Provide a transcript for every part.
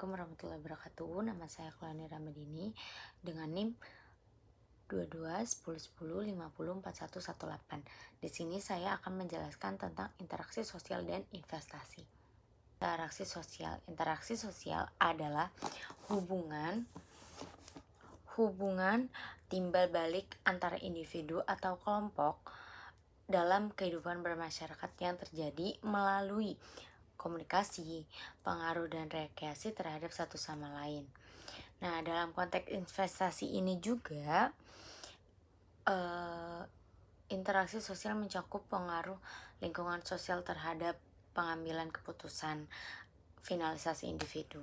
Assalamualaikum warahmatullahi wabarakatuh. Nama saya Kulani Ramadini dengan NIM 221010504118. Di sini saya akan menjelaskan tentang interaksi sosial dan investasi. Interaksi sosial adalah hubungan timbal balik antara individu atau kelompok dalam kehidupan bermasyarakat yang terjadi melalui komunikasi, pengaruh dan rekreasi terhadap satu sama lain. Nah, dalam konteks investasi ini juga interaksi sosial mencakup pengaruh lingkungan sosial terhadap pengambilan keputusan finalisasi individu.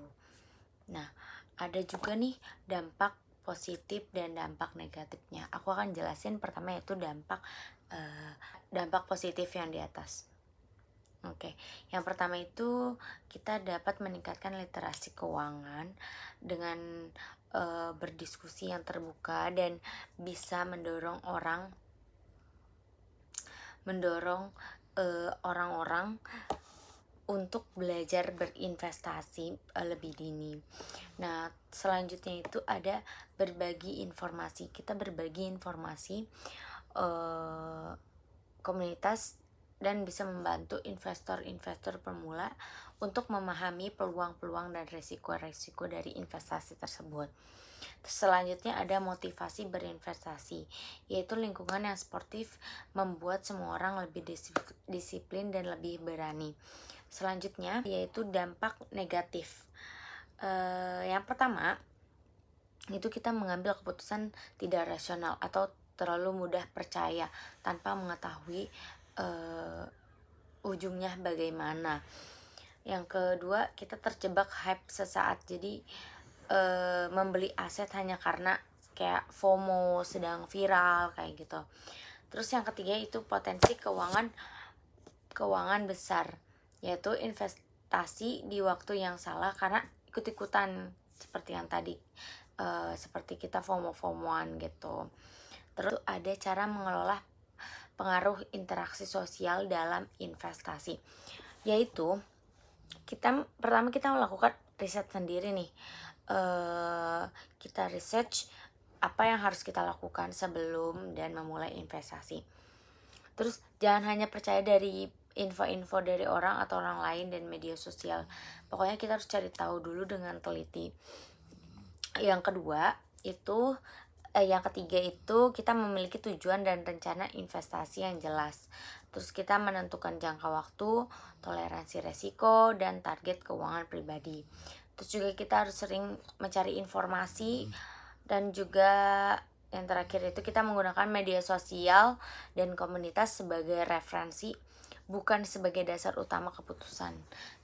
Nah, ada juga nih dampak positif dan dampak negatifnya. Aku akan jelasin pertama yaitu dampak positif yang di atas. Oke, yang pertama itu kita dapat meningkatkan literasi keuangan dengan berdiskusi yang terbuka dan bisa mendorong orang-orang untuk belajar berinvestasi lebih dini. Nah, selanjutnya itu ada berbagi informasi. Kita berbagi informasi komunitas dan bisa membantu investor-investor pemula untuk memahami peluang-peluang dan risiko-risiko dari investasi tersebut. Selanjutnya ada motivasi berinvestasi, yaitu lingkungan yang sportif membuat semua orang lebih disiplin dan lebih berani. Selanjutnya yaitu dampak negatif. Yang pertama itu kita mengambil keputusan tidak rasional atau terlalu mudah percaya tanpa mengetahui ujungnya bagaimana. Yang kedua, kita terjebak hype sesaat. Jadi membeli aset hanya karena kayak FOMO sedang viral kayak gitu. Terus yang ketiga itu potensi keuangan besar, yaitu investasi di waktu yang salah karena ikut-ikutan seperti yang tadi, seperti kita FOMO-FOMOan gitu. Terus ada cara mengelola pengaruh interaksi sosial dalam investasi, yaitu pertama kita melakukan riset sendiri nih. Kita research apa yang harus kita lakukan sebelum dan memulai investasi. Terus jangan hanya percaya dari info-info dari orang atau orang lain dan media sosial. Pokoknya kita harus cari tahu dulu dengan teliti. Yang ketiga itu kita memiliki tujuan dan rencana investasi yang jelas. Terus kita menentukan jangka waktu, toleransi resiko, dan target keuangan pribadi. Terus juga kita harus sering mencari informasi, dan juga yang terakhir itu kita menggunakan media sosial dan komunitas sebagai referensi, bukan sebagai dasar utama keputusan.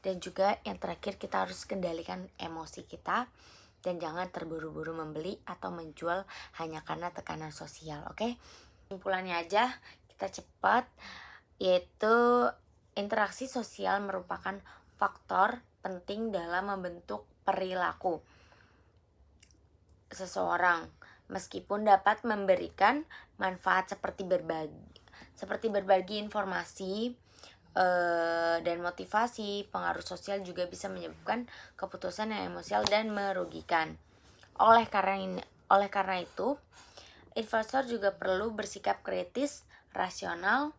Dan juga yang terakhir kita harus kendalikan emosi kita dan jangan terburu-buru membeli atau menjual hanya karena tekanan sosial. Oke? Kesimpulannya aja, kita cepat, yaitu interaksi sosial merupakan faktor penting dalam membentuk perilaku seseorang, meskipun dapat memberikan manfaat seperti berbagi informasi dan motivasi. Pengaruh sosial juga bisa menyebabkan keputusan yang emosional dan merugikan. Oleh karena itu, investor juga perlu bersikap kritis, rasional,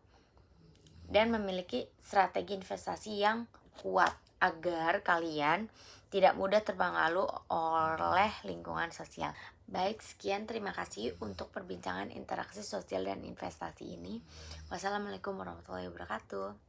dan memiliki strategi investasi yang kuat agar kalian tidak mudah terpengaruh oleh lingkungan sosial. Baik, sekian, terima kasih untuk perbincangan interaksi sosial dan investasi ini. Wassalamualaikum warahmatullahi wabarakatuh.